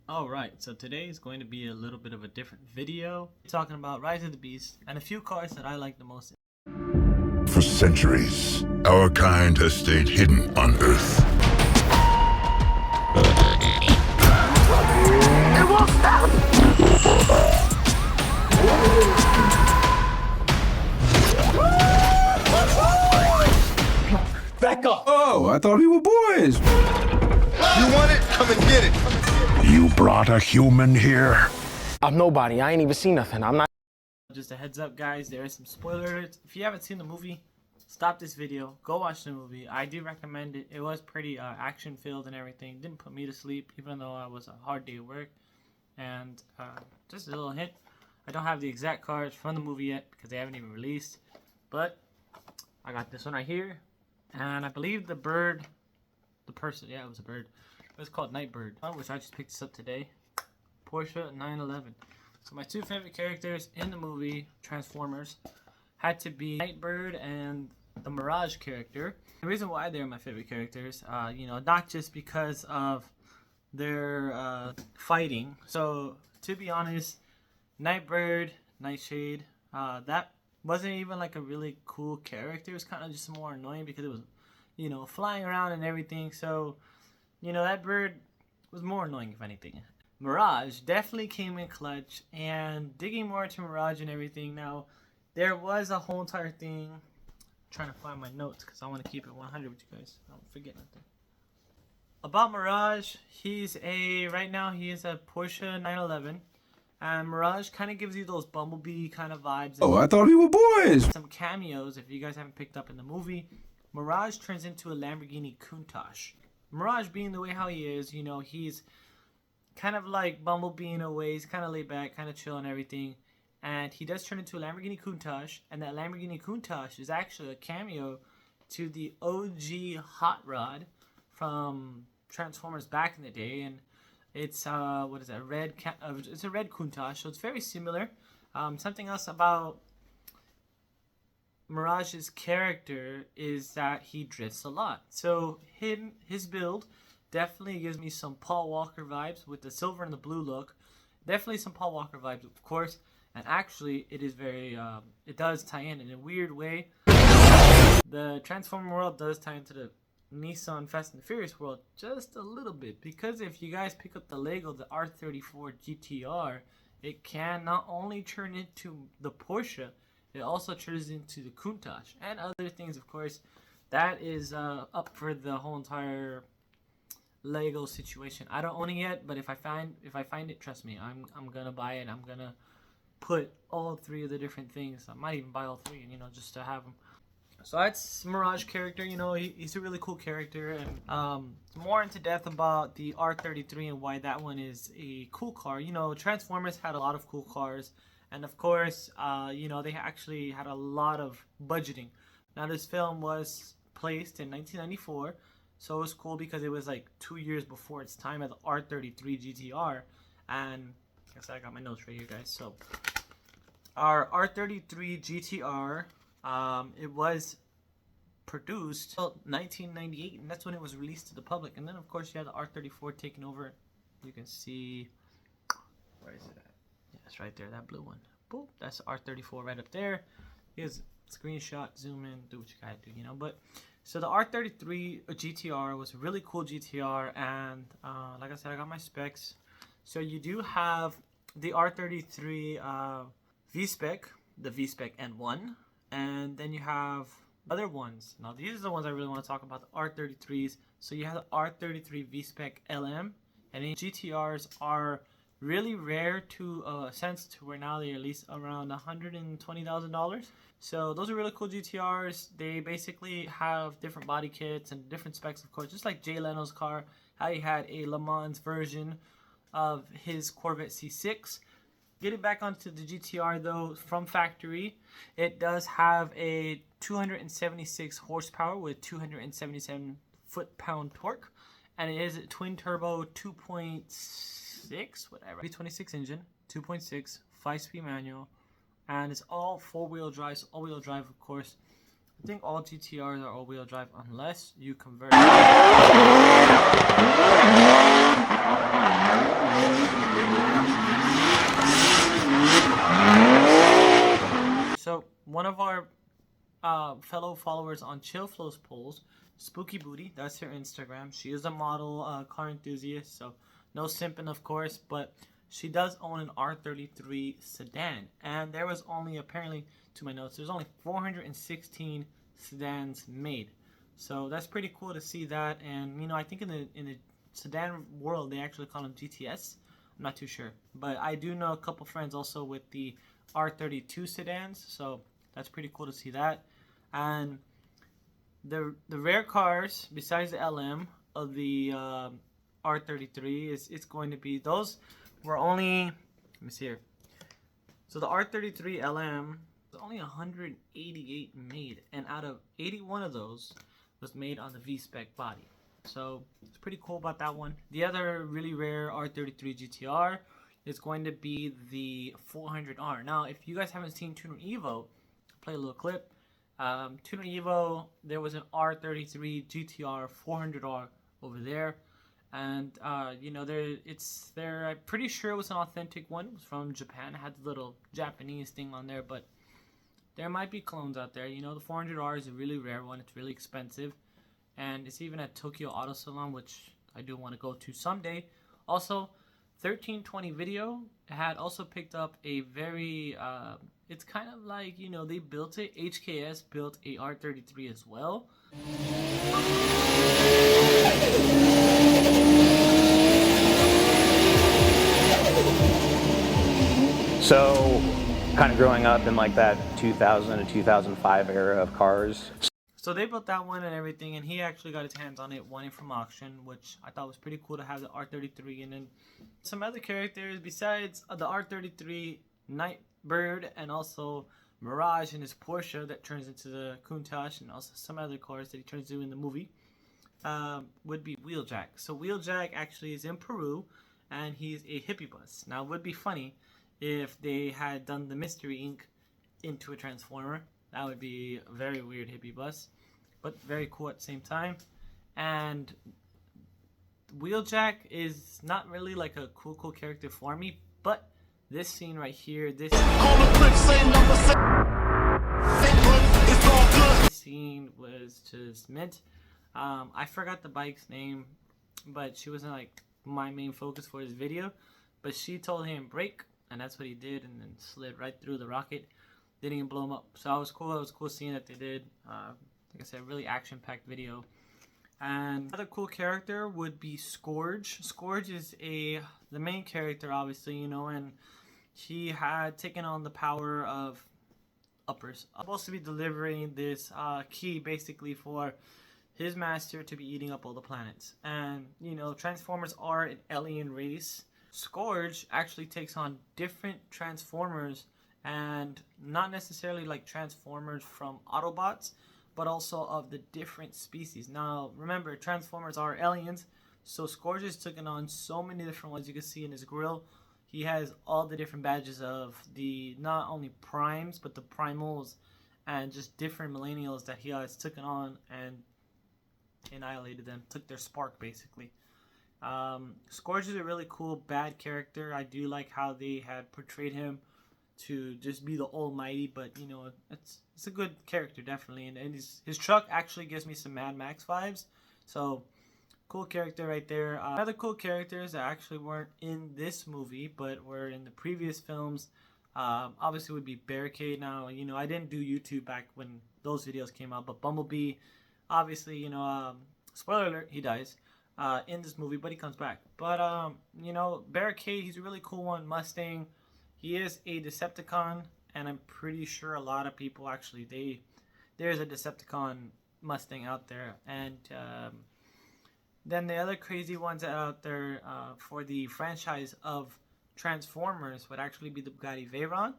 Alright, so today is going to be a little bit of a different video. Talking about Rise of the Beast and a few cars that I like the most. For centuries, our kind has stayed hidden on Earth. It won't stop! Back up! Oh, I thought we were boys. You want it? Come and get it! You brought a human here? I'm nobody. I ain't even seen nothing. I'm not. Just a heads up, guys, there are some spoilers. If you haven't seen the movie, stop this video, go watch the movie. I do recommend it. It was pretty action filled and everything. Didn't put me to sleep, even though I was a hard day at work. And just a little hint, I don't have the exact cards from the movie yet because they haven't even released. But I got this one right here. And I believe the bird, it was a bird. It was called Nightbird, which I just picked this up today. Porsche 911. So my two favorite characters in the movie Transformers had to be Nightbird and the Mirage character. The reason why they're my favorite characters, not just because of their fighting. So to be honest, Nightbird, Nightshade, that wasn't even like a really cool character. It was kind of just more annoying because it was, flying around and everything. So, that bird was more annoying if anything. Mirage definitely came in clutch, and digging more into Mirage and everything. Now, there was a whole entire thing. I'm trying to find my notes because I want to keep it 100 with you guys. I don't forget nothing. About Mirage, right now he is a Porsche 911. And Mirage kind of gives you those Bumblebee kind of vibes. Oh, I thought we were boys. Some cameos, if you guys haven't picked up in the movie. Mirage turns into a Lamborghini Countach. Mirage being the way how he is, he's kind of like Bumblebee in a way. He's kind of laid back, kind of chill and everything. And he does turn into a Lamborghini Countach. And that Lamborghini Countach is actually a cameo to the OG Hot Rod from Transformers back in the day. And it's it's a red Countach, so it's very similar. Something else about Mirage's character is that he drifts a lot. So his build definitely gives me some Paul Walker vibes with the silver and the blue look. Definitely some Paul Walker vibes, of course. And actually, it is very it does tie in a weird way. The Transformer world does tie into the Nissan Fast and Furious world just a little bit, because if you guys pick up the Lego, the R34 GTR, it can not only turn into the Porsche, it also turns into the Countach and other things, of course. That is up for the whole entire Lego situation. I don't own it yet, but if I find it, trust me, I'm gonna buy it. I'm gonna put all three of the different things. I might even buy all three, just to have them. So that's Mirage character. He's a really cool character, and more into depth about the R33 and why that one is a cool car. Transformers had a lot of cool cars, and of course, they actually had a lot of budgeting. Now, this film was placed in 1994, so it was cool because it was like 2 years before its time at the R33 GTR, and I guess I got my notes right here, guys. So our R33 GTR. It was produced 1998, and that's when it was released to the public. And then, of course, you had the R34 taking over. You can see, where is it at? Yeah, it's right there, that blue one. Boop, that's R34 right up there. Here's a screenshot, zoom in, do what you gotta do, But so the R33 GTR was a really cool GTR, and like I said, I got my specs. So you do have the R33 V-Spec, the V-Spec N1. And then you have other ones. Now, these are the ones I really want to talk about, the R33s. So you have the R33 V-Spec LM. And then GTRs are really rare to a sense to where now they're at least around $120,000. So those are really cool GTRs. They basically have different body kits and different specs, of course. Just like Jay Leno's car, how he had a Le Mans version of his Corvette C6. Getting back onto the GTR though, from factory, it does have a 276 horsepower with 277 foot-pound torque, and it is a twin turbo 2.6 whatever V26 engine, 2.6 5-speed manual, and it's all four-wheel drive. So all-wheel drive, of course. I think all GTRs are all-wheel drive unless you convert. fellow followers on Chill Flows polls. Spooky Booty, that's her Instagram. She is a model, car enthusiast, so no simping, of course, but she does own an R33 sedan. And there was only, apparently, to my notes, there's only 416 sedans made. So that's pretty cool to see that. And, you know, I think in the sedan world, they actually call them GTS. I'm not too sure. But I do know a couple friends also with the R32 sedans, so that's pretty cool to see that. And the rare cars besides the LM of the R33 it's going to be, those were only, let me see here. So the R33 LM was only 188 made, and out of 81 of those was made on the V-Spec body. So it's pretty cool about that one. The other really rare R33 GTR is going to be the 400R. Now, if you guys haven't seen Tuner Evo, I'll play a little clip. Tuner Evo, there was an R33 GTR 400R over there, and you know, I'm pretty sure it was an authentic one. It was from Japan. It had the little Japanese thing on there, but there might be clones out there. You know, the 400R is a really rare one. It's really expensive, and it's even at Tokyo Auto Salon, which I do want to go to someday. Also, 1320 Video had also picked up a very it's kind of like, you know, they built it, HKS built a R33 as well. So kind of growing up in like that 2000 to 2005 era of cars. So they built that one and everything, and he actually got his hands on it, won it from auction, which I thought was pretty cool to have the R33. And then some other characters besides the R33 Nightbird, and also Mirage in his Porsche that turns into the Countach, and also some other cars that he turns into in the movie, would be Wheeljack. So Wheeljack actually is in Peru, and he's a hippie bus. Now, it would be funny if they had done the Mystery Inc. into a Transformer. That would be a very weird hippie bus, but very cool at the same time. And Wheeljack is not really like a cool character for me, but this scene right here, this scene was just mint. I forgot the bike's name, but she wasn't like my main focus for his video, but she told him brake, and that's what he did, and then slid right through the rocket. Didn't even blow him up. So it was cool. It was cool seeing that they did. Like I said, really action-packed video. And another cool character would be Scourge. Scourge is the main character, obviously, you know, and he had taken on the power of uppers. Supposed to be delivering this key, basically, for his master to be eating up all the planets. And, you know, Transformers are an alien race. Scourge actually takes on different Transformers, and not necessarily like Transformers from Autobots, but also of the different species. Now, remember, Transformers are aliens, so Scourge is taking on so many different ones. You can see in his grill, he has all the different badges of the, not only primes, but the primals, and just different millennials that he has taken on and annihilated them, took their spark, basically. Scourge is a really cool bad character. I do like how they had portrayed him to just be the almighty, but you know, it's a good character, definitely. And his truck actually gives me some Mad Max vibes, so cool character right there. Other cool characters that actually weren't in this movie but were in the previous films, obviously would be Barricade. Now, you know, I didn't do YouTube back when those videos came out, but Bumblebee, obviously, you know, spoiler alert, he dies in this movie, but he comes back. But you know, Barricade, he's a really cool one. Mustang, he is a Decepticon, and I'm pretty sure a lot of people actually, there's a Decepticon Mustang out there. And then the other crazy ones out there for the franchise of Transformers would actually be the Bugatti Veyron,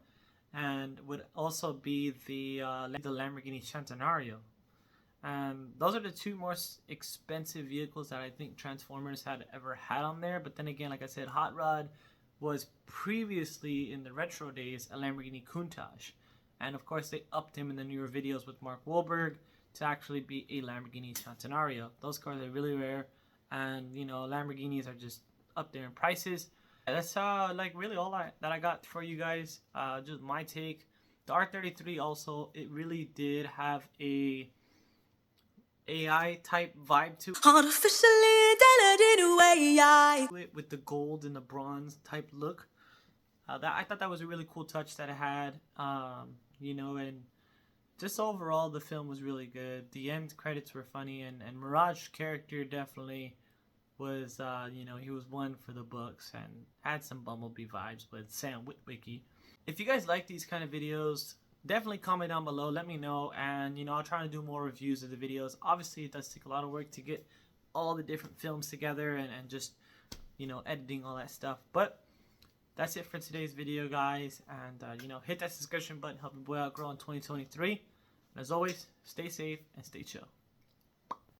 and would also be the Lamborghini Centenario. And those are the two most expensive vehicles that I think Transformers had ever had on there. But then again, like I said, Hot Rod was previously, in the retro days, a Lamborghini Countach. And of course, they upped him in the newer videos with Mark Wahlberg to actually be a Lamborghini Centenario. Those cars are really rare, and you know, Lamborghinis are just up there in prices. That's like really all that I got for you guys. Just my take. The R33 also, it really did have a AI type vibe to Artificially intelligent AI. it with the gold and the bronze type look. I thought that was a really cool touch that it had. You know, and just overall the film was really good. The end credits were funny, and Miraj's character definitely was, you know, he was one for the books and had some Bumblebee vibes with Sam Witwicky. If you guys like these kind of videos, definitely comment down below, let me know, and you know, I'll try to do more reviews of the videos. Obviously it does take a lot of work to get all the different films together and just, you know, editing all that stuff, but that's it for today's video, guys. And you know, hit that subscription button, help your boy out grow in 2023, and as always, stay safe and stay chill.